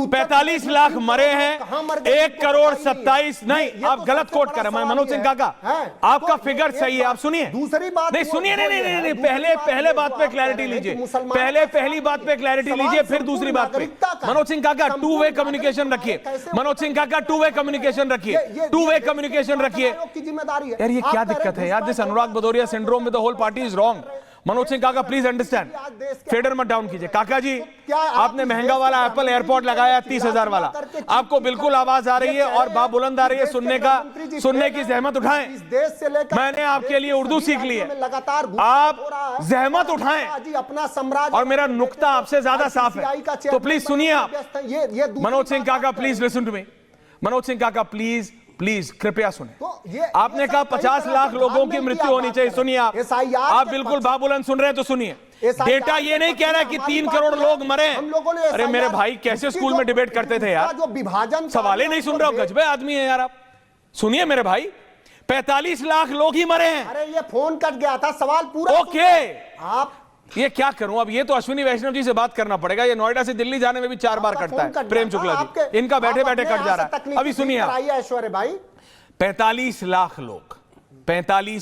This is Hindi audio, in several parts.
45 लाख मरे हैं, 1,27,00,000 नहीं, आप गलत कोट कर रहे हैं मनोज सिंह काका, आपका फिगर सही है। आप सुनिए, दूसरी बात नहीं सुनिए, नहीं, पहले बात पे क्लैरिटी लीजिए, पहली बात पे क्लैरिटी लीजिए, फिर दूसरी बात पे। Manoj Singh Kaka two way communication रखिए, Manoj Singh Kaka two way communication रखिए, टू वे कम्युनिकेशन रखिए। यार ये क्या दिक्कत है यार, this Anurag Bhadauria syndrome with the whole party is wrong. Manoj Singh Kaka please understand, fader मत डाउन कीजिए। काका जी आपने महंगा वाला एप्पल एयरपोर्ट लगाया 30,000 वाला, आपको बिल्कुल आवाज आ रही है और बात बुलंद आ रही है, सुनने की जहमत उठाएं। मैंने आपके लिए उर्दू सीख ली है, आप जहमत उठाएं अपना साम्राज्य, और मेरा नुक्ता आपसे ज्यादा साफ है, तो प्लीज सुनिए आप। Manoj Singh Kaka please listen to me, Manoj Singh Kaka please कृपया सुने। आपने कहा 50 लाख लोगों की मृत्यु होनी चाहिए, सुनिए आप बिल्कुल बाबुलन सुन रहे हैं तो सुनिए। डेटा ये नहीं कह रहा कि 3 करोड़ लोग मरे। अरे मेरे भाई कैसे स्कूल में डिबेट करते थे यार, सवाल ही नहीं सुन रहे हो, गजबे आदमी है यार आप। सुनिए मेरे भाई, 45 लाख लोग ही मरे हैं। अरे ये फोन कट गया था, सवाल पूरा ओके। आप ये क्या करूं अब, ये तो अश्विनी वैष्णव जी से बात करना पड़ेगा। ये नोएडा से दिल्ली जाने में भी 4 बार कटता है, प्रेम शुक्ला जी, इनका बैठे बैठे कट जा रहा है। अभी सुनिए ऐश्वर्य भाई, 45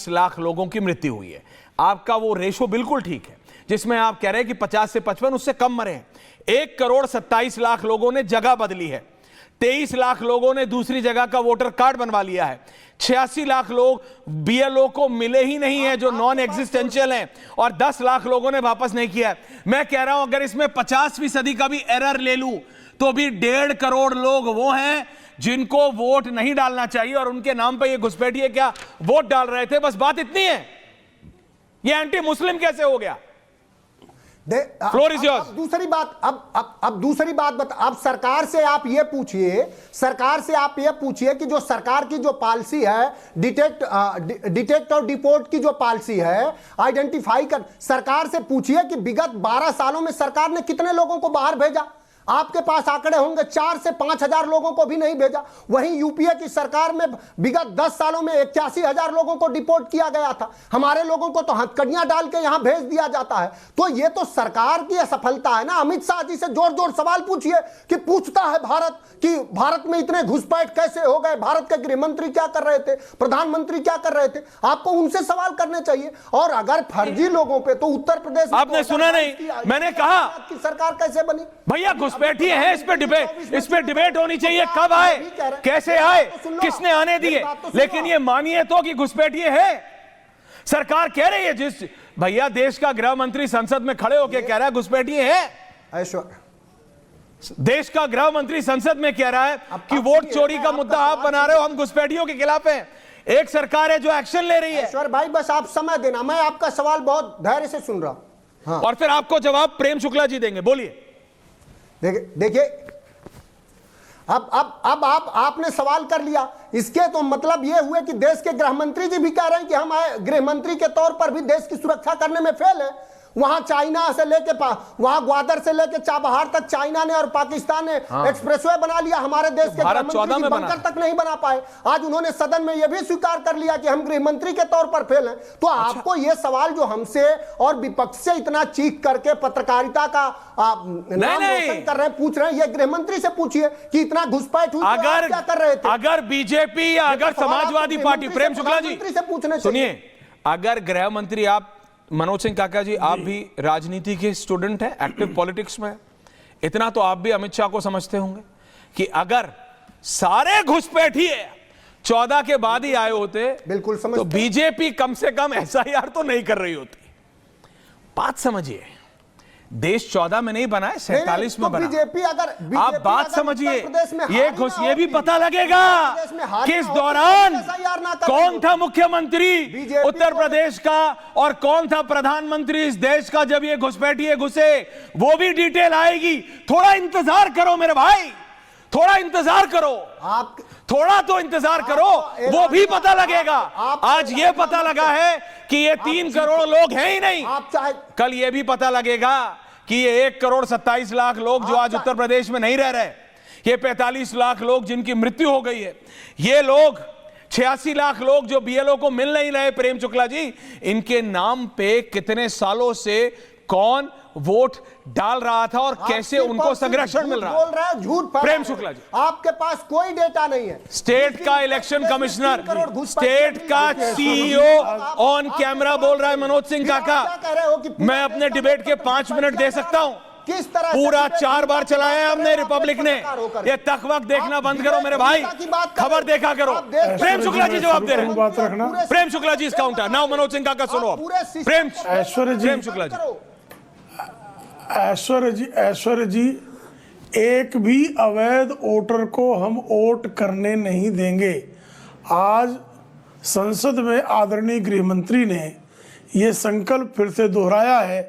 लाख लोगों की मृत्यु हुई है। आपका वो रेशो बिल्कुल ठीक है, जिसमें आप कह रहे हैं कि 50 से 55 उससे कम मरे हैं। 1,27,00,000 लोगों ने जगह बदली है, 23 लाख लोगों ने दूसरी जगह का वोटर कार्ड बनवा लिया है, 86 लाख लोग बीएलओ को मिले ही नहीं है जो नॉन एग्जिस्टेंशियल हैं, और 10 लाख लोगों ने वापस नहीं किया है। मैं कह रहा हूं अगर इसमें 50% का भी एरर ले लूं तो भी 1.5 करोड़ लोग वो हैं जिनको वोट नहीं डालना चाहिए, और उनके नाम पे ये घुसपैठिए क्या वोट डाल रहे थे। बस बात इतनी है। ये एंटी मुस्लिम कैसे हो गया? Floor is yours. दूसरी बात, अब दूसरी बात बता। अब सरकार से आप ये पूछिए कि जो सरकार की जो पॉलिसी है, डिटेक्ट और डिपोर्ट की जो पॉलिसी है, आइडेंटिफाई कर, सरकार से पूछिए कि विगत 12 सालों में सरकार ने कितने लोगों को बाहर भेजा। आपके पास आंकड़े होंगे, 4 से 5,000 लोगों को भी नहीं भेजा। वहीं यूपीए की सरकार में विगत 10 सालों में 81,000 लोगों को डिपोर्ट किया गया था। हमारे लोगों को तो हथकड़ियां डाल के यहां भेज दिया जाता है। तो ये तो सरकार की असफलता है ना। अमित शाह जी से जोर जोर सवाल पूछिए कि पूछता है भारत कि भारत में इतने घुसपैठ कैसे हो गए, भारत के गृह मंत्री क्या कर रहे थे, प्रधानमंत्री क्या कर रहे थे। आपको उनसे सवाल करने चाहिए। और अगर फर्जी लोगों पे, तो उत्तर प्रदेश आपने सुना नहीं, मैंने कहा कि सरकार कैसे बनी। भैया घुसपैठी है, इस पे डिबेट होनी चाहिए। कब आए, कैसे आए, किसने आने दिए, लेकिन ये मानिए तो कि घुसपैठी है। सरकार कह रही है, जिस भैया देश का गृह मंत्री संसद में खड़े होकर कह रहा है घुसपैठी है। ऐश्वर्य, देश का गृह मंत्री संसद में कह रहा है कि वोट चोरी का मुद्दा आप बना रहे हो, हम घुसपैठियों के खिलाफ हैं। एक सरकार है जो एक्शन ले रही है। ऐश्वर्य भाई बस आप समय देना, मैं आपका सवाल बहुत धैर्य से सुन रहा हूं। हाँ। और फिर आपको जवाब प्रेम शुक्ला जी देंगे, बोलिए। देखिए अब आपने सवाल कर लिया, इसके तो मतलब ये हुए कि देश के गृह मंत्री जी भी कह रहे हैं कि हम गृह मंत्री के तौर पर भी देश की सुरक्षा करने में फेल है। वहां चाइना से लेके वहां ग्वादर से लेके चाबहार तक चाइना ने और पाकिस्तान ने एक्सप्रेसवे बना लिया, हमारे देश के गृह मंत्री बंकर तक नहीं बना पाए। आज उन्होंने सदन में यह भी स्वीकार कर लिया कि हम गृह मंत्री के तौर पर फेल हैं। तो आपको यह सवाल जो हमसे और विपक्ष से इतना चीख करके पत्रकारिता का नाम रोशन कर रहे हैं, पूछ रहे हैं, ये गृह मंत्री से पूछिए कि इतना घुसपैठ हुई, अगर क्या कर रहे थे। अगर बीजेपी या अगर समाजवादी पार्टी, प्रेम शुक्ला जी से पूछने सुनिए, अगर गृह मंत्री, आप मनोज सिंह काका जी आप भी राजनीति के स्टूडेंट हैं, एक्टिव पॉलिटिक्स में, इतना तो आप भी अमित शाह को समझते होंगे कि अगर सारे घुसपैठिए 14 के बाद ही आए होते, बिल्कुल तो बीजेपी कम से कम एसआईआर तो नहीं कर रही होती। बात समझिए, देश 14 में नहीं बना है, 47 में बना। बीजेपी अगर आप बात समझिए, ये भी पता लगेगा किस दौरान कौन था मुख्यमंत्री उत्तर प्रदेश का और कौन था प्रधानमंत्री इस देश का जब ये घुसपैठिए घुसे, वो भी डिटेल आएगी। थोड़ा इंतजार करो मेरे भाई, थोड़ा इंतजार करो, आप थोड़ा तो इंतजार करो, वो भी पता लगेगा। आज ये पता लगा है कि ये 3 करोड़ लोग हैं ही नहीं, कल ये भी पता लगेगा कि ये 1,27,00,000 लोग जो आज उत्तर प्रदेश में नहीं रह रहे, ये 45 लाख लोग जिनकी मृत्यु हो गई है, ये लोग 86 लाख लोग जो बीएलओ को मिल नहीं रहे, प्रेम शुक्ला जी, इनके नाम पे कितने सालों से कौन वोट डाल रहा था और कैसे आपके उनको पास संरक्षण मिल रहा बोल रहा है, झूठ फैला प्रेम रहा है। शुक्ला जी। आपके पास कोई डेटा नहीं है। स्टेट का इलेक्शन कमिश्नर, स्टेट का सीईओ ऑन कैमरा बोल रहा है मनोज सिंह काका, मैं अपने डिबेट के 5 मिनट दे सकता हूं। किस तरह पूरा 4 बार चलाया है हमने रिपब्लिक ने। ये तक वक्त देखना बंद करो मेरे भाई, खबर देखा करो। प्रेम शुक्ला जी जवाब दे रहे बात रखना। हैं। प्रेम शुक्ला जी इस काउंटर नाउ मनोज सिंह काका सुनो आप। प्रेम शुक्ला जी। ऐश्वर्य जी, एक भी अवैध वोटर को हम वोट करने नहीं देंगे। आज संसद में आदरणीय गृह मंत्री ने ये संकल्प फिर से दोहराया है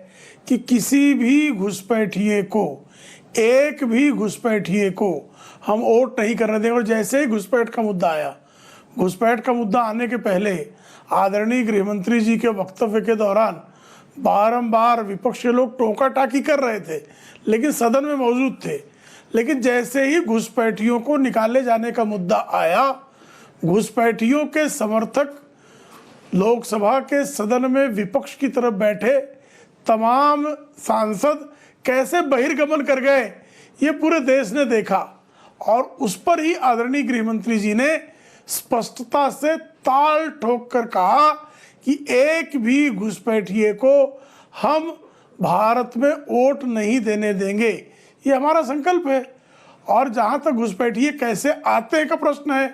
कि किसी भी घुसपैठिए को, एक भी घुसपैठिए को हम वोट नहीं करने देंगे। और जैसे ही घुसपैठ का मुद्दा आया, घुसपैठ का मुद्दा आने के पहले आदरणीय गृह मंत्री जी के वक्तव्य के दौरान बारंबार विपक्ष के लोग टोका टाकी कर रहे थे, लेकिन सदन में मौजूद थे। लेकिन जैसे ही घुसपैठियों को निकाले जाने का मुद्दा आया, घुसपैठियों के समर्थक लोकसभा के सदन में विपक्ष की तरफ बैठे तमाम सांसद कैसे बहिर्गमन कर गए, ये पूरे देश ने देखा। और उस पर ही आदरणीय गृह मंत्री जी ने स्पष्टता से ताल ठोक कर कहा कि एक भी घुसपैठिए को हम भारत में वोट नहीं देने देंगे। ये हमारा संकल्प है। और जहाँ तक घुसपैठिए कैसे आते हैं का प्रश्न है,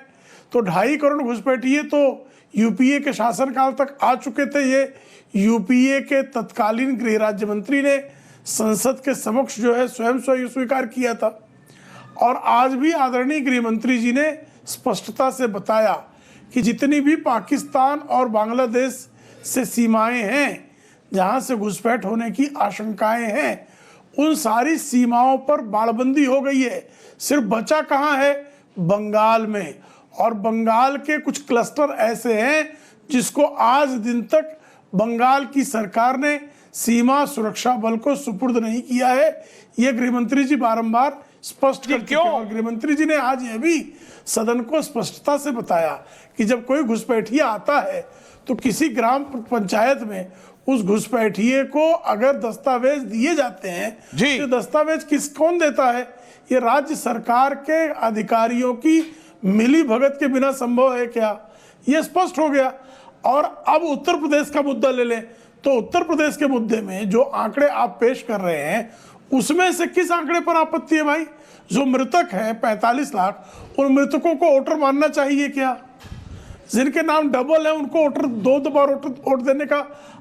तो 2.5 करोड़ घुसपैठिए तो यूपीए के शासनकाल तक आ चुके थे। ये यूपीए के तत्कालीन गृह राज्य मंत्री ने संसद के समक्ष जो है स्वयं स्वीकार किया था। और आज भी आदरणीय गृह मंत्री जी ने स्पष्टता से बताया कि जितनी भी पाकिस्तान और बांग्लादेश से सीमाएं हैं जहां से घुसपैठ होने की आशंकाएं हैं, उन सारी सीमाओं पर बाड़बंदी हो गई है। सिर्फ बचा कहां है? बंगाल में। और बंगाल के कुछ क्लस्टर ऐसे हैं जिसको आज दिन तक बंगाल की सरकार ने सीमा सुरक्षा बल को सुपुर्द नहीं किया है। ये गृहमंत्री जी बारंबार स्पष्ट कर चुके हैं। और गृहमंत्री जी ने आज यह भी सदन को स्पष्टता से बताया कि जब कोई घुसपैठिया आता है तो किसी ग्राम पंचायत में उस घुसपैठिए को अगर दस्तावेज दिए जाते हैं तो दस्तावेज कौन देता है? ये राज्य सरकार के अधिकारियों की मिली भगत के बिना संभव है क्या? ये स्पष्ट हो गया। और अब उत्तर प्रदेश का मुद्दा ले लें तो उत्तर प्रदेश के मुद्दे में जो आंकड़े आप पेश कर रहे हैं उसमें से किस आंकड़े पर आपत्ति है भाई? जो मृतक है 45 लाख, उन मृतकों को वोटर मानना चाहिए क्या? जिनके नाम डबल है उनको वोटर 2 बार वोट देने का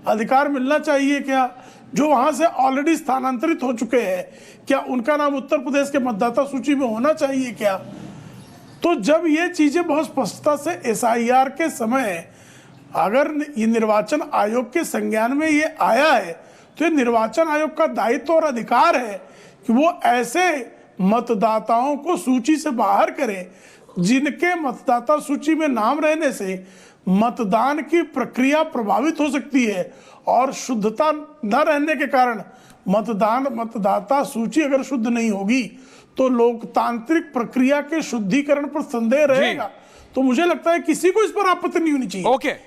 अधिकार मिलना चाहिए क्या? जो वहां से ऑलरेडी स्थानांतरित हो चुके हैं, क्या उनका नाम उत्तर प्रदेश के मतदाता सूची में होना चाहिए क्या? तो जब ये चीजें बहुत स्पष्टता से एसआईआर के समय अगर ये निर्वाचन आयोग के संज्ञान में ये आया है तो ये निर्वाचन आयोग का दायित्व और अधिकार है कि वो ऐसे मतदाताओं को सूची से बाहर करे जिनके मतदाता सूची में नाम रहने से मतदान की प्रक्रिया प्रभावित हो सकती है। और शुद्धता न रहने के कारण मतदाता सूची अगर शुद्ध नहीं होगी तो लोकतांत्रिक प्रक्रिया के शुद्धिकरण पर संदेह रहेगा। तो मुझे लगता है किसी को इस पर आपत्ति नहीं होनी चाहिए। ओके।